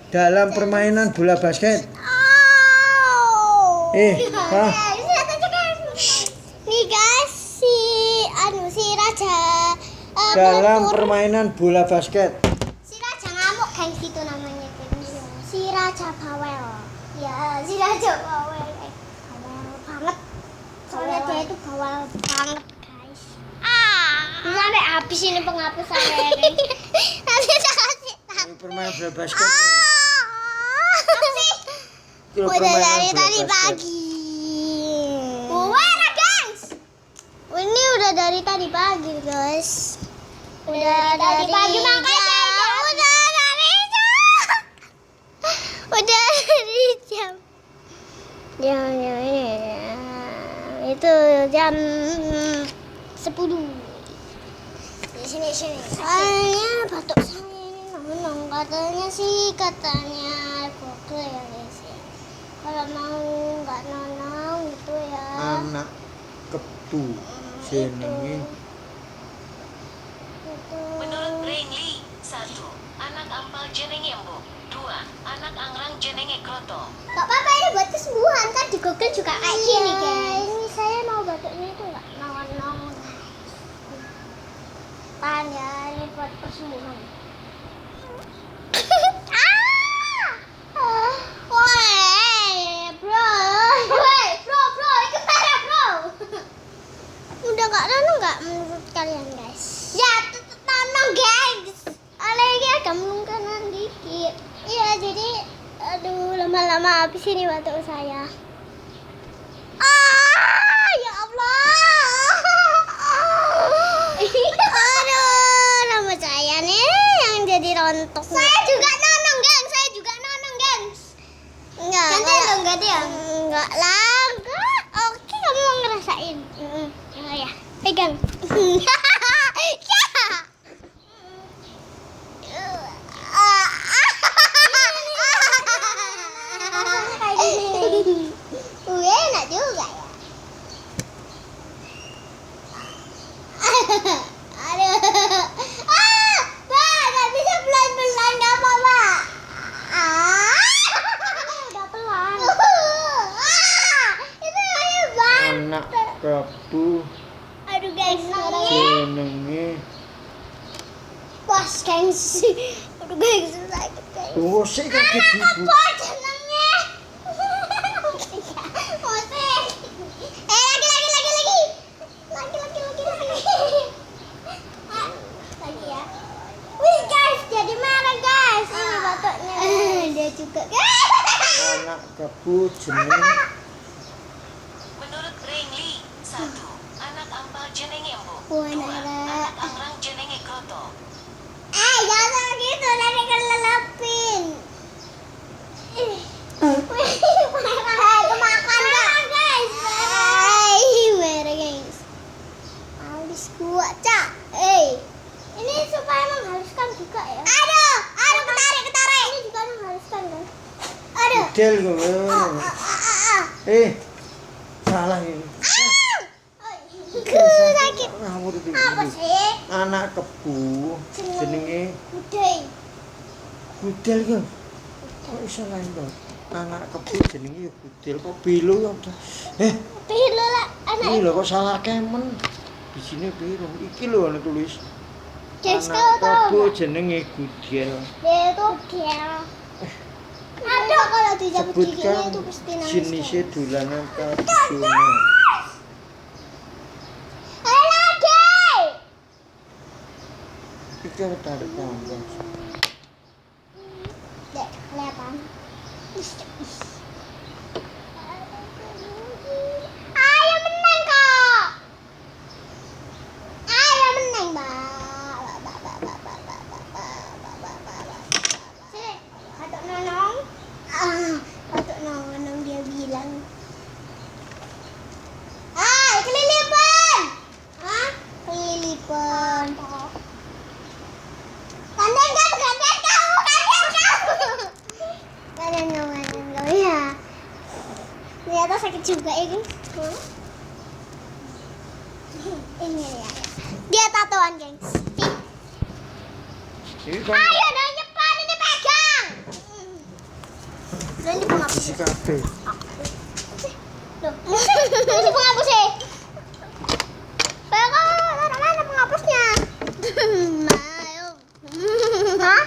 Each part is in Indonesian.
dalam permainan bola basket. Nih guys, si raja dalam permainan bola basket. Si raja ngamuk guys, gitu namanya guys. Si raja bawel. Ya, si raja bawel. Bawel banget. Soalnya dia itu bawel banget guys. Sampai habis ini penghapusannya guys. Nanti saya kasih tahu. Permainan bola basket. Udah dari tadi pagi. Guys. Ini udah dari tadi pagi guys. Udah dari pagi makanya. Udah dari jam. Itu jam 10. Di sini. Soalnya batuk saya ini nong katanya Google ya guys. Kalau mau nggak nonong gitu ya. Anak kebu jenenge. Menurut Brainly, 1. Anak ampal jenenge embuk. 2. Anak angrang jenenge kroto. Gak apa-apa, ini buat kesembuhan kan, di Google juga kayak gini guys. Ini saya mau batuknya itu nggak nong-nong. Tahan ya, ini buat kesembuhan. Udah nggak nonong nggak menurut kalian guys? Ya tetap nonong guys. Alainya agak melungkanan dikit. Iya jadi aduh lama-lama habis ini batuk saya. Ya Allah. Aduh nama saya nih yang jadi rontok. Saya juga nonong gang. Enggak dia. Enggak lah. Oke kamu mau ngerasain. Ya, pegang. Enak juga ya. Aduh. Nggak bisa pelan-pelan nggak apa-apa. Udah pelan. Itu hebat. Anak kebu Aduh guys, jenenge. Pas guys. Aduh guys, sakit guys. Tunggu sih kaget ibu. Apa jenengnya? Lagi ya. Wih guys, jadi marah guys. Ini batuknya. Dia juga guys. Anak kebu jenenge. Menurut Brainly, 1. Anak ampal jenenge embuk. 2. Nara. Anak angrang jenenge kroto. Jangan gitu, nanti kelelapin. Kemakan guys. Merah guys. Habis kuat cak. Ini supaya menghaluskan juga ya. Aduh, ketarik. Ini juga menghaluskan kan. Aduh. Del salah ini. Sakit. Ngawur itu. Apa sih? Anak kebu jenenge Gudel kan. Kok iso lain to? Anak kebu jenenge ya Gudel kok bilu ya. Pilo lah anak. Iki lho kok salah kemen. Di sini biru. Iki lho ana tulis. Guys, Anak kau tahu kebu nggak? jenenge Gudel. Dia itu gel. Ada kalau dijabut giginya Sebutkan itu pasti nangis. jenisnya dolanan tradisional. Iki tarik tambah. Dek, kelihatan. Ayo menang kok. Ayo menang, Sini, batuk nonong. Batuk nonong dia bilang. Kelilipan. Kelilipan. Kandang kamu ya. Ternyata sakit juga ini. Ini ya. Dia tatoan, gengs. Ini kan Ayo dong cepat ini pegang. isi kabeh. Loh, ini penghapusnya. Mana penghapusnya? Hah?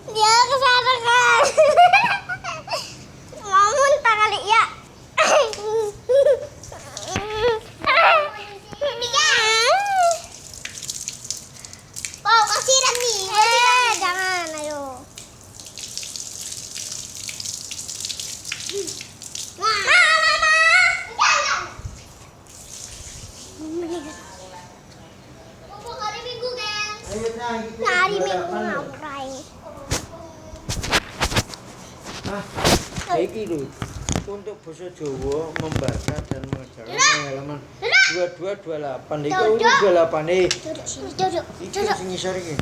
Dia kesana kan. Mau muntah kali ya. Wow, kasihan nih. Jangan, ayo. Hari Minggu, guys. Hari Minggu ngapain? Iki lho, untuk basa Jawa membaca dan mengerjakan halaman 2228. Iki udah 28 nih. Duduk sini, duduk. Iki sing ngisor iki.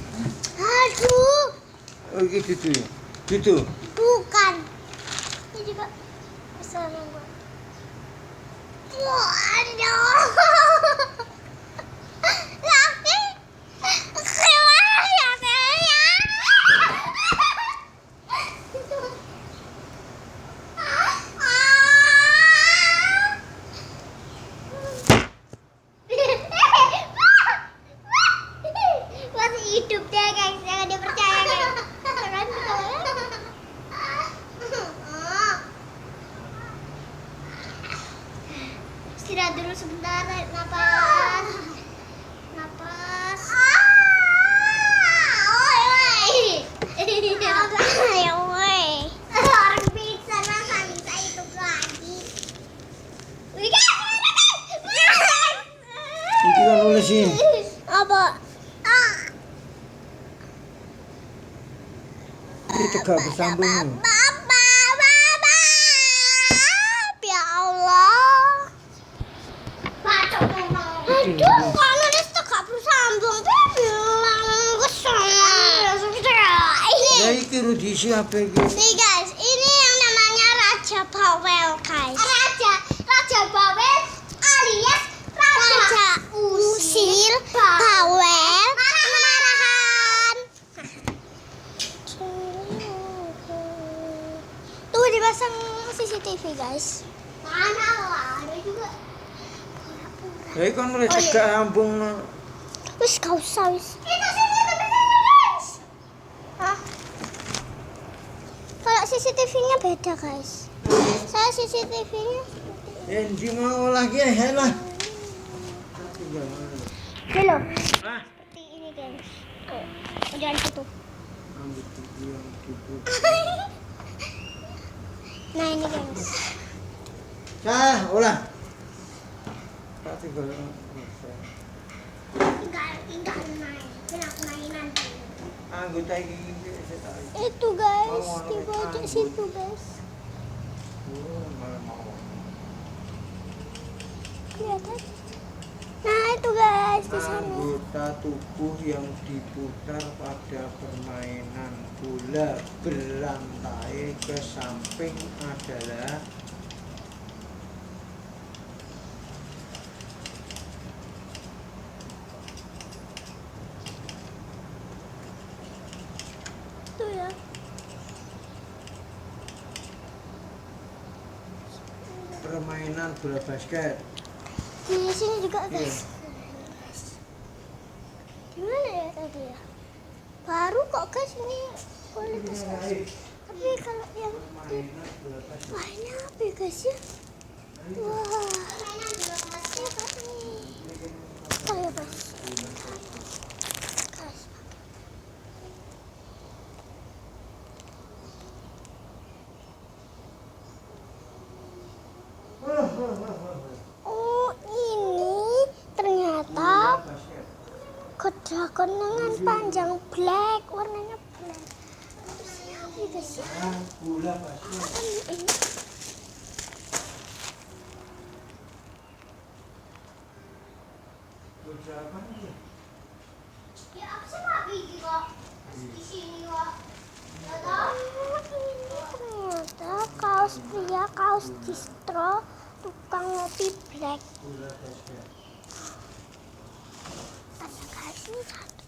Aduh, Oh iki dudu ya. Dudu. bukan. Ini juga pesanan gua. Waduh. Laki. Keluar ya, saya. Masih hidup dia, guys. Jangan dipercaya, guys. Istirahat dulu sebentar, tarik napas. Napas. Ya, woi. Orang pizza makan bisa hidup lagi. Wih, Iki kan nulisin. apa? Iki tegak bersambung. Ya Allah. Aduh, kok nulis tegak bersambung? Ya iki lho diisi apa iki? Nih guys, ini yang namanya Raja Bawel, guys. Raja Bawel alias Raja Usil Bawel Marahan. Tuh dipasang CCTV, guys. Mana lah, ada juga. Ya iki kan nulis tegak ambung. Wis gak usah, wis. Itu CCTV-nya, guys. Hah? Kalau CCTV-nya beda, guys. Saya CCTV-nya Endi mau lagi ya lah. Halo. Ah, Seperti ini, guys. Jangan gitu. ambil video yang dibuat. Nah, ini, guys. Cah, ulah. Tak tinggal. Tinggal main. Mainan. Anggota iki saya tak. Itu, guys. Di pojok situ, guys. Malah mau. Kelihatan? Nah, itu, guys, di sana. Anggota tubuh yang diputar pada permainan bola berlantai ke samping adalah Tuh ya. permainan bola basket. Di sini juga, Iya. guys. Gimana ya tadi ya? Baru kok, guys, ini kualitas, guys. Tapi kalau yang di Permainan bola basket. wah, ini apa ya, guys ya? Wah, ya Pak nih. Oh ya, guys. Guys. Oh, ini ternyata kodrakon dengan panjang black, warnanya black. Terus apa ya, guys ya? Bola basket. Apa ini? Bola apa nih? Ya, apa sih Pak Bigi kok? Di sini kok. kaos pria, kaos distro, tukang ngopi black. Ada guys, ini satu.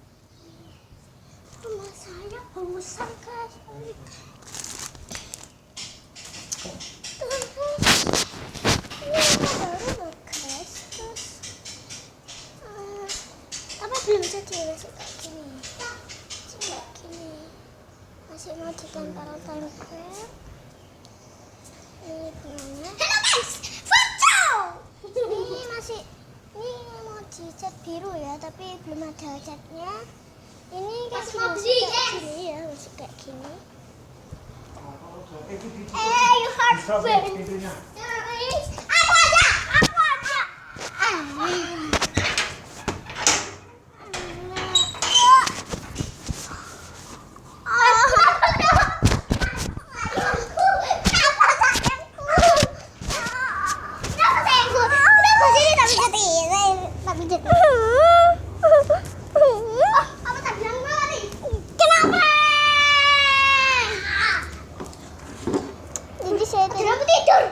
Rumah saya besar guys. Ini ada rumah guys. Terus apa belum jadi masih kayak gini. Kayak gini. Masih mau ditempel-tempel. Ini bunganya. Hello guys, foto. Ini masih, ini mau dicat biru ya, tapi belum ada catnya. Ini masih kayak gini ya, masih kayak gini. You husband. Aku aja. Kenapa tidur?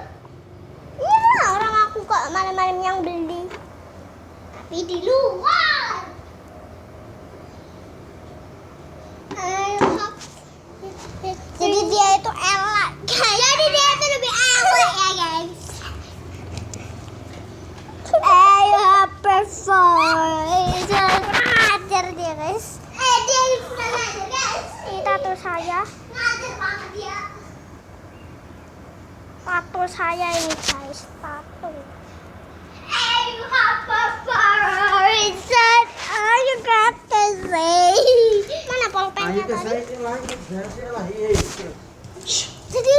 Iya, orang aku kok malam-malam yang beli. Tapi di luar. Jadi dia itu elak. Jadi dia itu lebih elak ya guys. Perform. Ngajar dia guys. Dia ngajar guys. Ini tato saya. Ngajar banget dia. Tato saya ini guys, tato. You have a reason. You got to say. Mana pulpennya tadi? Ayo ke saya lagi, biar saya lah. Jadi